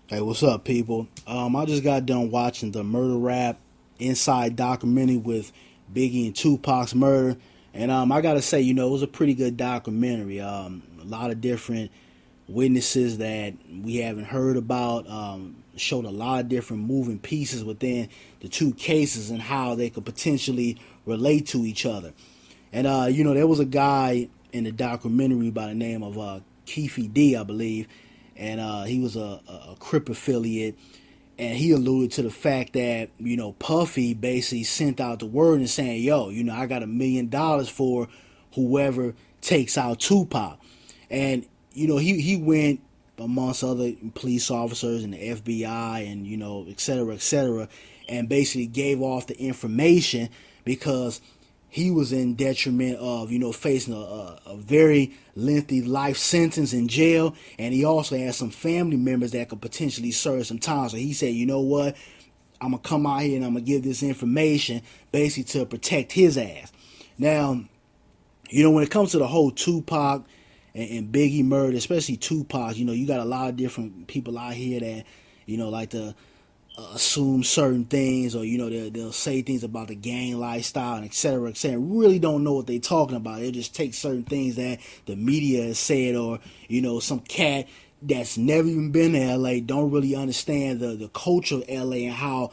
Hey, what's up, people? I just got done watching the Murder Rap Inside documentary with Biggie and Tupac's murder, and I gotta say, it was a pretty good documentary. A lot of different witnesses that we haven't heard about. Showed a lot of different moving pieces within the two cases and how they could potentially relate to each other. And there was a guy in the documentary by the name of Keefe D, I believe, and he was a Crip affiliate, and he alluded to the fact that Puffy basically sent out the word and saying, "Yo, I got $1 million for whoever takes out Tupac," and he went amongst other police officers and the FBI and et cetera, and basically gave off the information because he was in detriment of facing a very lengthy life sentence in jail, and he also had some family members that could potentially serve some time. So he said, you know what, I'm gonna come out here and I'm gonna give this information basically to protect his ass. Now, when it comes to the whole Tupac and Biggie murder, especially Tupac, you got a lot of different people out here that like to assume certain things, or they'll say things about the gang lifestyle and et cetera, really don't know what they're talking about. They'll just take certain things that the media has said, or some cat that's never even been to LA don't really understand the culture of LA and how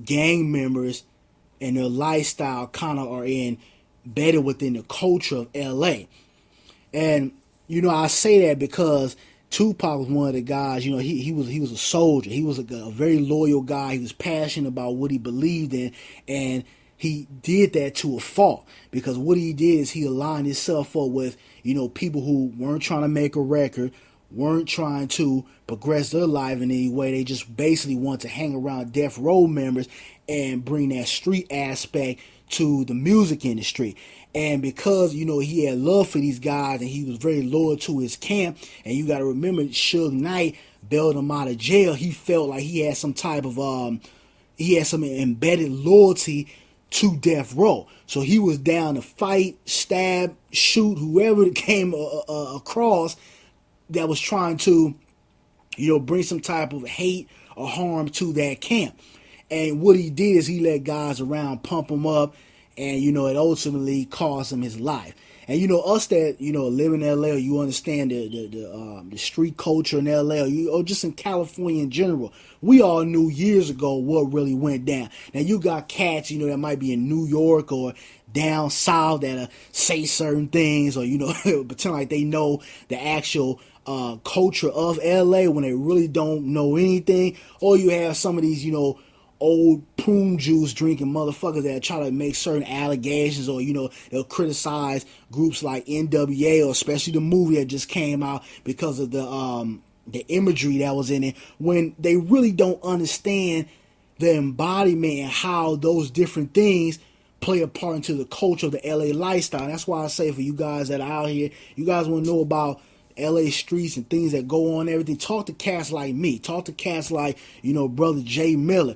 gang members and their lifestyle kind of are embedded within the culture of LA. And I say that because Tupac was one of the guys. He was a soldier. He was a very loyal guy. He was passionate about what he believed in, and he did that to a fault, because what he did is he aligned himself up with people who weren't trying to make a record, weren't trying to progress their life in any way. They just basically want to hang around death row members and bring that street aspect to the music industry. And because he had love for these guys and he was very loyal to his camp, and you got to remember, Suge Knight bailed him out of jail. He felt like he had some type of he had some embedded loyalty to death row, so he was down to fight, stab, shoot whoever came across that was trying to bring some type of hate or harm to that camp. And what he did is he let guys around pump him up, and it ultimately cost him his life. And us that live in LA, you understand the street culture in LA, or just in California in general. We all knew years ago what really went down. Now you got cats that might be in New York or down south that say certain things, or pretend like they know the actual culture of LA when they really don't know anything. Or you have some of these old prune juice drinking motherfuckers that try to make certain allegations, or they'll criticize groups like NWA, or especially the movie that just came out, because of the imagery that was in it, when they really don't understand the embodiment and how those different things play a part into the culture of the LA lifestyle. And that's why I say, for you guys that are out here, you guys want to know about LA streets and things that go on, everything, talk to cats like me. Talk to cats like, brother Jay Miller.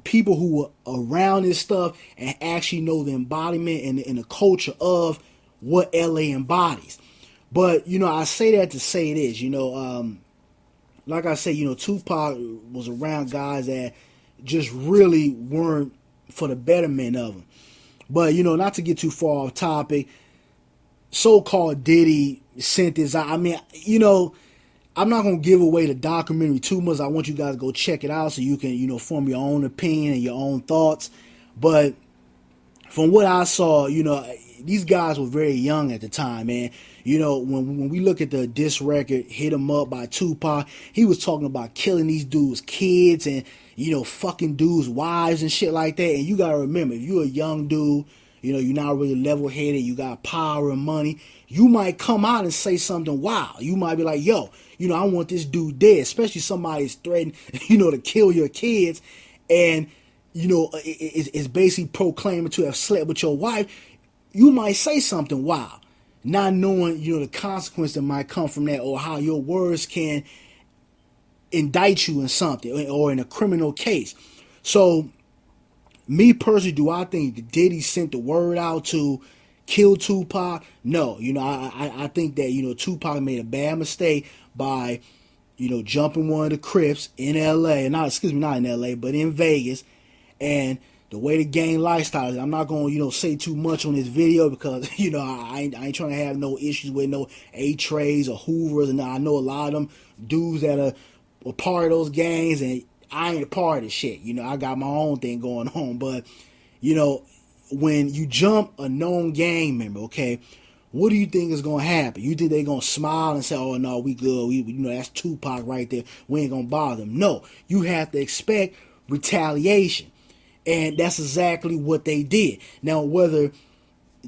People who are around this stuff and actually know the embodiment and the culture of what LA embodies. But, I say that to say this, like I say, Tupac was around guys that just really weren't for the betterment of him. But, not to get too far off topic, so-called Diddy sent this out. I mean, I'm not going to give away the documentary too much. I want you guys to go check it out so you can, form your own opinion and your own thoughts. But from what I saw, these guys were very young at the time, man. When we look at the diss record, Hit 'Em Up by Tupac, he was talking about killing these dudes' kids and, fucking dudes' wives and shit like that. And you got to remember, if you're a young dude, you're not really level-headed, you got power and money, you might come out and say something wild. You might be like, yo, I want this dude dead, especially somebody's threatening, to kill your kids, and, it's basically proclaiming to have slept with your wife. You might say something wild, not knowing, the consequence that might come from that, or how your words can indict you in something, or in a criminal case. So, me personally, do I think that Diddy sent the word out to kill Tupac? No. I think that, Tupac made a bad mistake by jumping one of the Crips in LA, not in LA, but in Vegas. And the way the gang lifestyle is, I'm not going to, say too much on this video because, I ain't trying to have no issues with no A-Trays or Hoovers. And I know a lot of them dudes that are a part of those gangs, and I ain't a part of this shit. I got my own thing going on. But, when you jump a known gang member, okay, what do you think is going to happen? You think they're going to smile and say, oh, no, we good. That's Tupac right there. We ain't going to bother them. No, you have to expect retaliation. And that's exactly what they did. Now, whether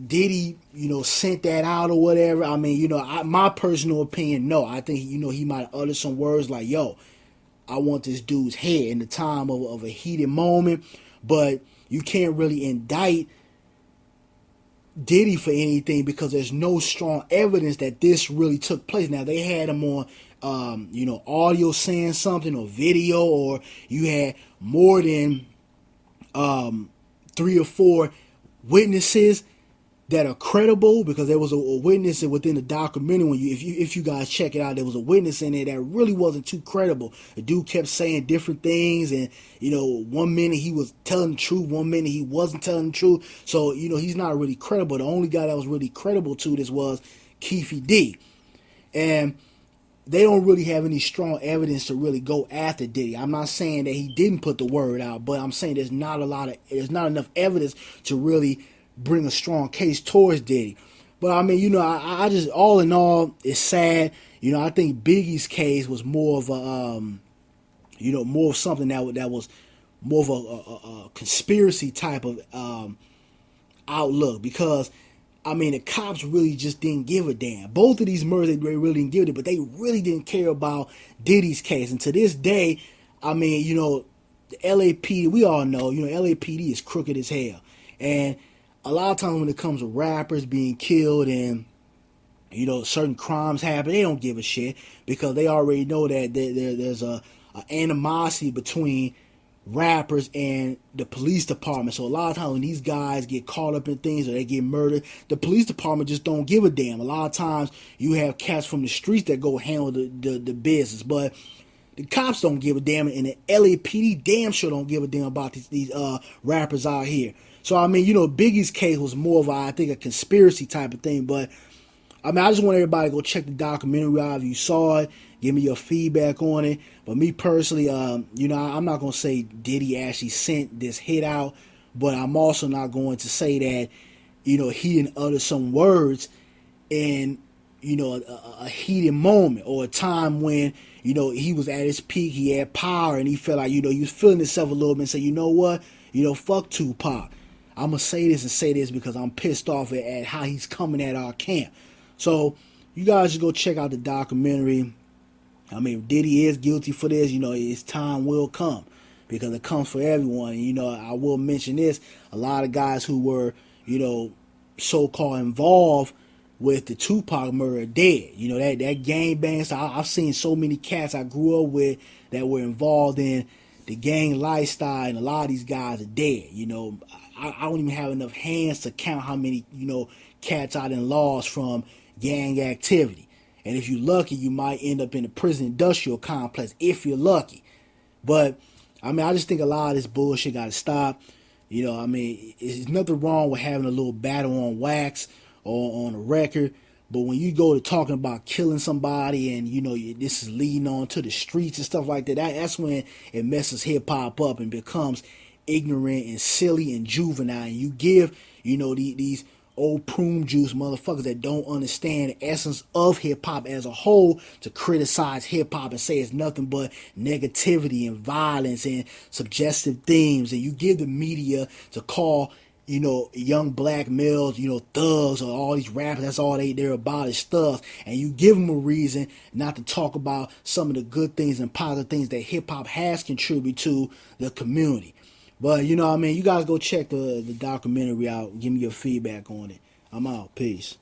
Diddy, sent that out or whatever, my personal opinion, no. I think, he might have uttered some words like, yo, I want this dude's head in the time of a heated moment. But you can't really indict Diddy for anything because there's no strong evidence that this really took place. Now, they had him on, audio saying something or video, or you had more than 3 or 4 witnesses that are credible, because there was a witness within the documentary. When if you guys check it out, there was a witness in there that really wasn't too credible. The dude kept saying different things, and 1 minute he was telling the truth, 1 minute he wasn't telling the truth. So he's not really credible. The only guy that was really credible to this was Keefe D, and they don't really have any strong evidence to really go after Diddy. I'm not saying that he didn't put the word out, but I'm saying there's not enough evidence to really bring a strong case towards Diddy. But I just, all in all, it's sad. I think Biggie's case was more of a, more of something that was more of a conspiracy type of outlook, because the cops really just didn't give a damn. Both of these murders, they really didn't give it, but they really didn't care about Diddy's case. And to this day, the LAPD, we all know, LAPD is crooked as hell. And a lot of times when it comes to rappers being killed and, certain crimes happen, they don't give a shit, because they already know that there's a animosity between rappers and the police department. So a lot of times when these guys get caught up in things or they get murdered, the police department just don't give a damn. A lot of times you have cats from the streets that go handle the business, but the cops don't give a damn, and the LAPD damn sure don't give a damn about these rappers out here. So Biggie's case was more of I think a conspiracy type of thing. But I just want everybody to go check the documentary out. If you saw it, give me your feedback on it. But me personally, I'm not going to say Diddy actually sent this hit out, but I'm also not going to say that, he didn't utter some words in, a heated moment, or a time when, he was at his peak, he had power, and he felt like, he was feeling himself a little bit and say, you know what, fuck Tupac. I'm going to say this because I'm pissed off at how he's coming at our camp. So you guys just go check out the documentary. Diddy is guilty for this. His time will come, because it comes for everyone. And, I will mention this. A lot of guys who were, so-called involved with the Tupac murder dead. That gang bang. So I've seen so many cats I grew up with that were involved in the gang lifestyle, and a lot of these guys are dead. I don't even have enough hands to count how many, cats I done lost from gang activity. And if you're lucky, you might end up in the prison industrial complex, if you're lucky. But, I just think a lot of this bullshit got to stop. There's nothing wrong with having a little battle on wax or on a record. But when you go to talking about killing somebody and, this is leading on to the streets and stuff like that, that's when it messes hip-hop up and becomes ignorant and silly and juvenile. And you give, these old prune juice motherfuckers that don't understand the essence of hip-hop as a whole to criticize hip-hop and say it's nothing but negativity and violence and suggestive themes. And you give the media to call, young black males, thugs, or all these rappers, that's all they're about is thugs. And you give them a reason not to talk about some of the good things and positive things that hip-hop has contributed to the community. But, you guys go check the documentary out. Give me your feedback on it. I'm out. Peace.